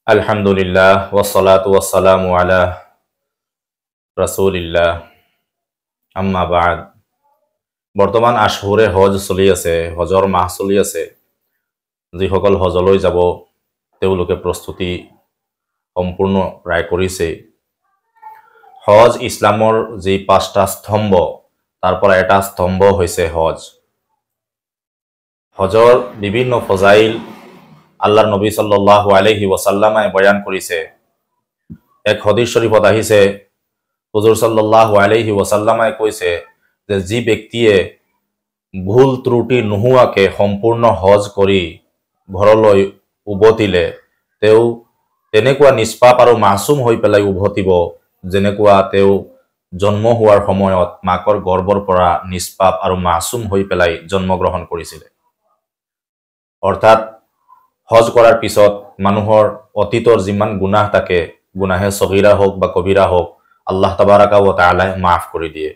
আলহামদুলিল্লাহ ওয়াসসালাতু ওয়াসসালামু আলা ৰাসূলিল্লাহ আম্মা বা'দ। বৰ্তমান আশহুৰে হজ চলি আছে, হজৰ মাহ চলি আছে। যিসকল হজলৈ যাব তেওঁলোকে প্ৰস্তুতি সম্পূৰ্ণ প্ৰায় কৰিছে। হজ ইছলামৰ যি পাঁচটা স্তম্ভ তাৰ পৰা এটা স্তম্ভ হৈছে হজ। হজৰ বিভিন্ন ফজাইল আল্লাহৰ নবী সাল্লাল্লাহু আলাইহি ওয়াসাল্লামে বয়ান কৰিছে। এক হাদিস শৰীফত আহিছে, হুজুৰ সাল্লাল্লাহু আলাইহি ওয়াসাল্লামে কৈছে যে যি ব্যক্তিয়ে ভুল ত্ৰুটি নোহোৱাকে সম্পূৰ্ণ হজ কৰি ঘৰলৈ উভতিলে তেওঁ তেনেকুৱা নিষ্পাপ আৰু মাসুম হৈ পেলাই উভতিব যেনেকুৱা তেওঁ জন্ম হোৱাৰ সময়ত মাকৰ গৰ্ভৰ পৰা নিষ্পাপ আৰু মাসুম হৈ পেলাই জন্মগ্ৰহণ কৰিছিল। অৰ্থাৎ হজ কৰাৰ পিছত মানুহৰ অতীতৰ যিমান গুনাহ থাকে, গুনাহে সগীৰা হোক বা কবিৰা হোক, আল্লাহ তাবাৰাকা ওয়া তাআলা মাফ কৰি দিয়ে।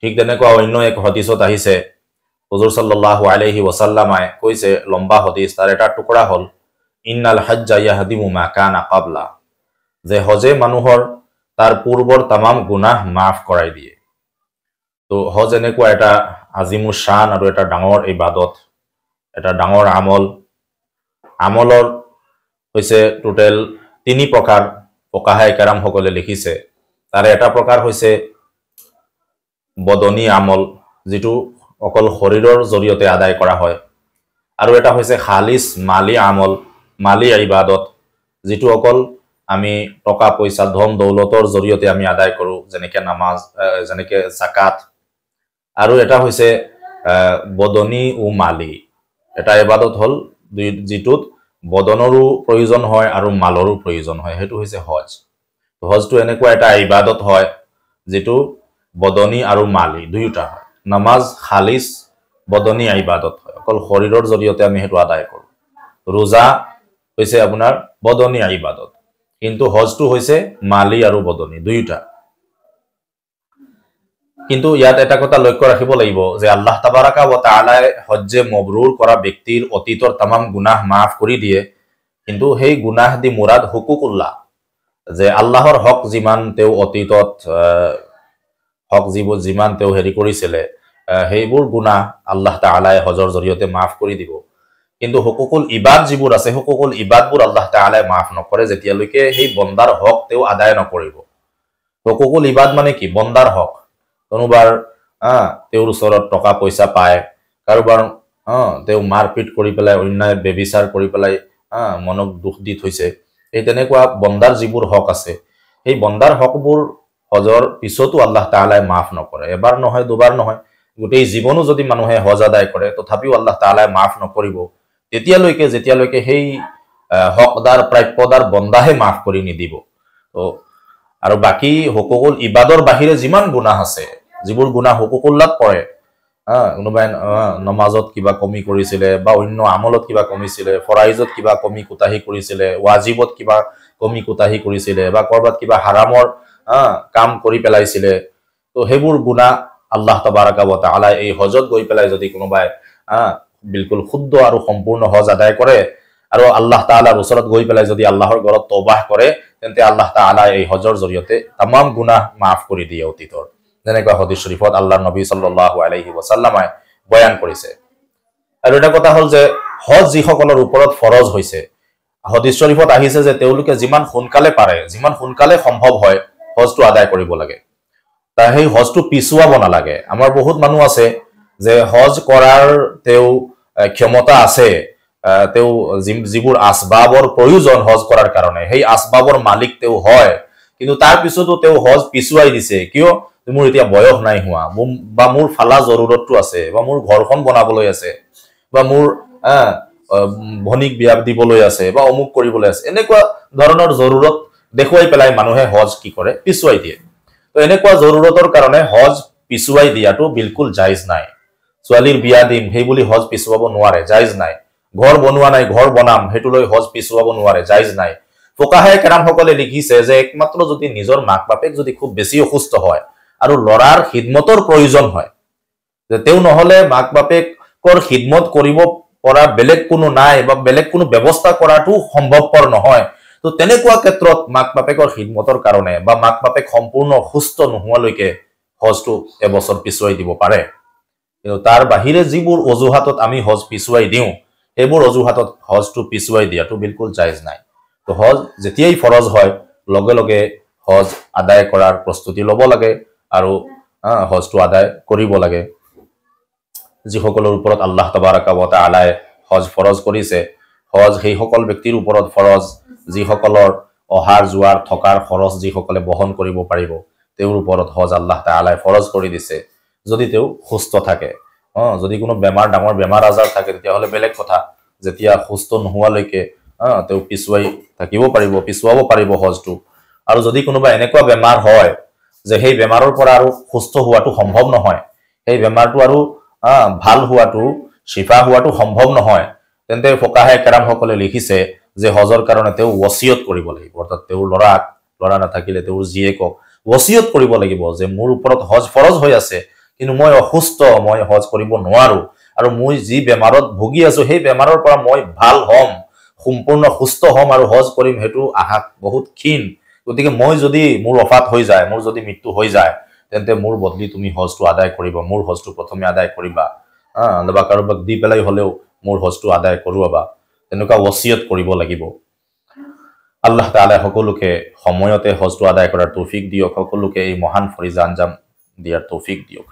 ঠিক তেনেকুৱা অন্য এক হাদিসত আহিছে, হুজুৰ সাল্লাল্লাহু আলাইহি ওয়াসাল্লামে কৈছে, লম্বা হাদিস, তাৰ এটা টুকুৰা হল ইন্নাল হাজ্জা ইয়াহদিমু মা কানা ক্বাবলা, যে হজে মানুহৰ তাৰ পূৰ্বৰ তামাম গুনাহ মাফ কৰাই দিয়ে। তো হজ এনেকুৱা এটা আজিমুৰ শান আৰু এটা ডাঙৰ ইবাদত, এটা ডাঙৰ আমল। আমলৰ হৈছে টোটেল 3 প্ৰকাৰ, ফুকাহায়ে কেৰাম সকলে লিখিছে। তাৰে এটা প্ৰকাৰ হৈছে বদনী আমল, যেটো অকল শৰীৰৰ জৰিয়তে আদায় কৰা হয়, আৰু এটা হৈছে খালিছ মালি আমল, মালি ইবাদত, যেটো অকল আমি টকা পইচা ধন দৌলতৰ জৰিয়তে আমি আদায় কৰো, যেনেকে নামাজ, যেনেকে যাকাত। আৰু এটা হৈছে বদনী ও মালি, এটা ইবাদত হল যেটোত বদনৰো প্ৰয়োজন হয় আৰু মালৰো প্ৰয়োজন হয়, সেইটো হৈছে হজ। হজটো এনেকুৱা এটা ইবাদত হয় যেটো বদনী আৰু মালি দুয়োটা হয়। নামাজ খালিছ বদনী ইবাদত হয়, অকল শৰীৰৰ জৰিয়তে আমি হেতু আদায় কৰো। ৰোজা হৈছে আপোনাৰ বদনী ইবাদত, কিন্তু হজটো হৈছে মালি আৰু বদনী দুয়োটা। কিন্তু ইয়াত এটা কথা লক্ষ্য ৰাখিব লাগিব যে আল্লাহ তাবাৰাকা ওয়া তাআলা হজ্জে মবৰুৰ কৰা ব্যক্তিৰ অতীতৰ তামাম গুনাহ মাফ কৰি দিয়ে, কিন্তু সেই গুনাহ দি মুৰাদ হুকুকুল্লাহ, যে আল্লাহৰ হক যিমান তেওঁ অতীতত হক যিমান তেওঁ হেৰি কৰিছিলে সেইবোৰ গুনাহ আল্লাহ তাআলাই হজৰ জৰিয়তে মাফ কৰি দিব। কিন্তু হুকুকুল ইবাদ যিবোৰ আছে, হুকুকুল ইবাদবোৰ আল্লাহ তাআলাই মাফ নকৰে যেতিয়ালৈকে সেই বন্দাৰ হক তেওঁ আদায় নকৰিব। হুকুকুল ইবাদ মানে কি? বন্দাৰ হক। কোনোবাৰ তেওঁৰ ওচৰত টকা পইচা পায়, কাৰোবাৰ তেওঁ মাৰপিট কৰি পেলাই, অন্যায় বেবিচাৰ কৰি পেলাই মনক দুখ দি থৈছে, এই তেনেকুৱা বন্দাৰ যিবোৰ হক আছে, সেই বন্দাৰ হকবোৰ হজৰ পিছতো আল্লাহ তাআলাই মাফ নকৰে। এবাৰ নহয়, দুবাৰ নহয়, গোটেই জীৱনো যদি মানুহে হজ আদায় কৰে তথাপিও আল্লাহ তাআলাই মাফ নকৰিব যেতিয়ালৈকে সেই হকদাৰ প্ৰাপ্যদাৰ বন্দাহে মাফ কৰি নিদিব। তো আৰু বাকি হুকুকুল ইবাদৰ বাহিৰে যিমান গুনাহ আছে, যিবোৰ গুনাহ হুকুকুল্লাত পৰে, কোনোবাই নমাজত কিবা কমি কৰিছিলে বা অন্য আমলত কিবা কমিছিলে, ফৰাইজত কিবা কমি কুতাহি কৰিছিলে, ৱাজিবত কিবা কমি কুতাহি কৰিছিলে, বা কৰবাত কিবা হাৰামৰ কাম কৰি পেলাইছিলে, তো সেইবোৰ গুনাহ আল্লাহ তাবাৰাকা ওয়া তাআলা এই হজত গৈ পেলাই যদি কোনোবাই বিলকুল শুদ্ধ আৰু সম্পূৰ্ণ হজ আদায় কৰে আৰু আল্লাহ তাআলাৰ ওচৰত গৈ পেলাই যদি আল্লাহৰ ঘৰত তওবাহ কৰে, তেন্তে আল্লাহ তাআলা এই হজৰ জৰিয়তে তামাম গুনাহ মাফ কৰি দিয়ে অতীতৰ, যেনেকৈ হাদিস শৰীফত আল্লাহৰ নবী সাল্লাল্লাহু আলাইহি ওয়াসাল্লামে বয়ান কৰিছে। আৰু এটা কথা হল যে হজ যিসকলৰ ওপৰত ফৰজ হৈছে, হাদিস শৰীফত আহিছে যে তেওঁলোকে যিমান সোনকালে পাৰে, যিমান সোনকালে সম্ভৱ হয় হজটো আদায় কৰিব লাগে, সেই হজটো পিছুৱাব নালাগে। আমাৰ বহুত মানুহ আছে যে হজ কৰাৰ তেওঁ ক্ষমতা আছে, তেওঁ যিবোৰ আসবাবৰ প্ৰয়োজন হজ কৰাৰ কাৰণে সেই আসবাবৰ মালিক তেওঁ হয়, কিন্তু তাৰ পিছতো তেওঁ হজ পিছুৱাই দিছে। কিয়? মোৰ এতিয়া বয়স নাই হোৱা, বা মোৰ ফালা জৰুৰতটো আছে, বা মোৰ ঘৰখন বনাবলৈ আছে, বা মোৰ ভনিক বিয়া দিবলৈ আছে, বা অমুক কৰিবলৈ আছে, এনেকুৱা ধৰণৰ জৰুৰত দেখুৱাই পেলাই মানুহে হজ কি কৰে? পিছুৱাই দিয়ে। তো এনেকুৱা জৰুৰতৰ কাৰণে হজ পিছুৱাই দিয়াটো বিলকুল জায়েজ নাই। ছোৱালীৰ বিয়া দিম সেই বুলি হজ পিছুৱাব নোৱাৰে, জায়েজ নাই। ঘৰ বনোৱা নাই, ঘৰ বনাম সেইটো লৈ হজ পিছুৱাব নোৱাৰে, জায়েজ নাই। ফুকাহায়ে কেৰাম সকলে লিখিছে যে একমাত্ৰ যদি নিজৰ মাক বাপেক যদি খুব বেছি অসুস্থ হয় আৰু লৰাৰ খিদমতৰ প্ৰয়োজন হয়, যে তেওঁ নহলে মাক বাপেকৰ খিদমত কৰিব পৰা বেলেগ কোনো নাই বা বেলেগ কোনো ব্যৱস্থা কৰাটো সম্ভৱপৰ নহয়, তো তেনেকুৱা ক্ষেত্ৰত মাক বাপেকৰ খিদমতৰ কাৰণে বা মাক বাপেক সম্পূৰ্ণ সুস্থ নোহোৱালৈকে হজটো এবছৰ পিছুৱাই দিব পাৰে কিন্তু তাৰ বাহিৰে যিবোৰ অজুহাতত আমি হজ পিছুৱাই দিওঁ সেইবোৰ অজুহাতত হজটো পিছুৱাই দিয়াটো বিলকুল জায়েজ নাই তো হজ যেতিয়াই ফৰজ হয় লগে লগে হজ আদায় কৰাৰ প্ৰস্তুতি ল'ব লাগে আৰু হজটো আদায় কৰিব লাগে যিসকলৰ ওপৰত আল্লাহ তাবাৰাকা ওয়া তাআলাই হজ ফৰজ কৰিছে হজ সেই সকল ব্যক্তিৰ ওপৰত ফৰজ যিসকলৰ অহাৰ যোৱাৰ থকাৰ খৰচ যিসকলে বহন কৰিব পাৰিব তেওঁৰ ওপৰত হজ আল্লাহ তাআলাই ফৰজ কৰি দিছে যদি তেওঁ সুস্থ থাকে যদি কোনো বেমাৰ ডাঙৰ বেমাৰ আজাৰ থাকে তেতিয়াহ'লে বেলেগ কথা যেতিয়া সুস্থ নোহোৱালৈকে তেওঁ পিছুৱাই থাকিব পাৰিব পিছুৱাব পাৰিব হজটো আৰু যদি কোনোবা এনেকুৱা বেমাৰ হয় যে সেই বেমাৰৰ পৰা আৰু সুস্থ হোৱাটো সম্ভৱ নহয় সেই বেমাৰটো আৰু ভাল হোৱাটো শিফা হোৱাটো সম্ভৱ নহয় তেন্তে ফকাহে কেৰাম সকলে লিখিছে যে হজৰ কাৰণে তেওঁ ওসিয়ত কৰিব লাগিব অৰ্থাৎ তেওঁৰ ল'ৰা নাথাকিলে তেওঁৰ জীয়েকক ওসিয়ত কৰিব লাগিব যে মোৰ ওপৰত হজ ফৰজ হৈ আছে কিন্তু মই অসুস্থ মই হজ কৰিব নোৱাৰো আৰু মই যি বেমাৰত ভুগি আছো সেই বেমাৰৰ পৰা মই ভাল হ'ম সম্পূৰ্ণ সুস্থ হ'ম আৰু হজ কৰিম হেতু আশা বহুত ক্ষীণ গতিকে মই যদি মোৰ ওফাত হৈ যায় মোৰ যদি মৃত্যু হৈ যায় তেন্তে মোৰ বদলি তুমি হজটো আদায় কৰিবা মোৰ হজটো প্ৰথমে আদায় কৰিবা বা কাৰোবাক দি পেলাই হলেও মোৰ হজটো আদায় কৰোৱাবা তেনেকুৱা ওসিয়ত কৰিব লাগিব আল্লাহ তাআলা সকলোকে সময়তে হজটো আদায় কৰাৰ তৌফিক দিয়ক সকলোকে এই মহান ফৰিজা আঞ্জাম দিয়াৰ তৌফিক দিয়ক